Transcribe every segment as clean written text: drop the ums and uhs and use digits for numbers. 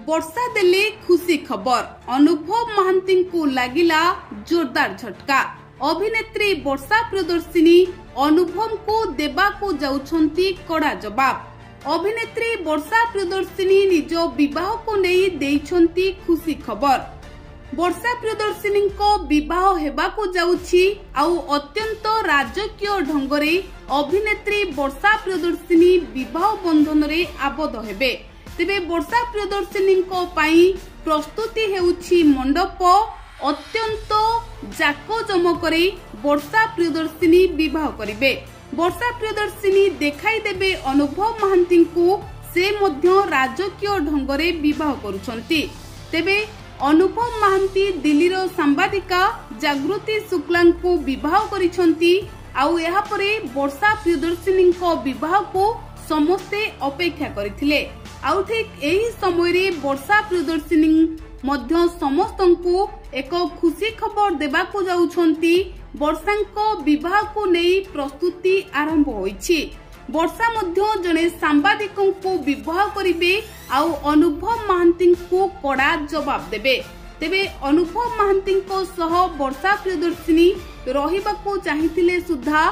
वर्षा देले खुशी खबर अनुभव महांती को लागिला जोरदार झटका। अभिनेत्री वर्षा प्रियदर्शिनी अनुभव को देबा को जाउछंती कड़ा जवाब। अभिनेत्री वर्षा प्रियदर्शिनी निज विवाह को नहीं देइछंती खुशी खबर। वर्षा प्रियदर्शिनी को विवाह हेबा को जाउछि आउ अत्यंत राजकीय ढंगरे अभिनेत्री वर्षा प्रियदर्शिनी विवाह बंधन रे आबद्ध हेबे। तेबे वर्षा प्रियदर्शिनी को पाई प्रस्तुति हेउछि मंडप अत्यंत जाकजमकरे वर्षा प्रियदर्शिनी विवाह करिवे। वर्षा प्रियदर्शिनी देखाई देबे अनुभव महांती को से मध्य राजकीय ढंगरे विवाह करुछंती। तेबे अनुभव महांती दिल्लीर सांबादिका जागृति शुक्ला को विवाह करिछंती आउ एहा परे वर्षा प्रियदर्शिनी को विवाह को समस्ते अपेक्षा करथिले। आउ ठीक एही समय रे वर्षा प्रियदर्शिनी मध्य समस्तंकु एक खुशी खबर देबा को जाउछंती। वर्षांको विवाह को नै प्रस्तुति आरंभ होईछि। वर्षा मध्य जने सांबादिकों को विवाह करिवे आउ अनुभव महांती को कड़ा जवाब देबे। तेबे अनुभव महांती को सह वर्षा प्रियदर्शिनी रहिबाको चाहिथिले सुधा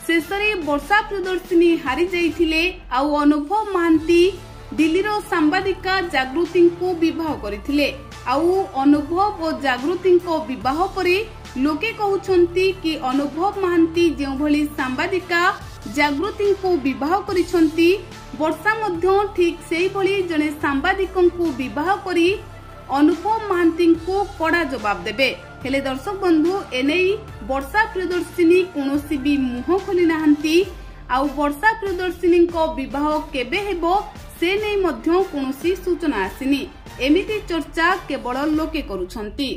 शेषरे वर्षा प्रियदर्शिनी हारि जाइथिले आउ अनुभव महांती दिल्लीर सांबादिका जागृति को विवाह करथिले। आउ अनुभव और जागृति को विवाह परे लोके कहउछंती कि अनुभव महांती जेउ भली सांबादिका जागृति को विवाह करिछंती वर्षा मध्य ठीक सेही भली जने सांबादिकों को विवाह करी अनुभव महांती को कड़ा जवाब देबे। हेले दर्शक बंधु एनेई वर्षा प्रियदर्शिनी कोनोसी भी मुह खोली नाहंती आउ वर्षा प्रियदर्शिनी को विवाह केबे हेबो से नै मध्य कोनोसी सूचना आसिनी। एमिति चर्चा केवल लोके करुछंती।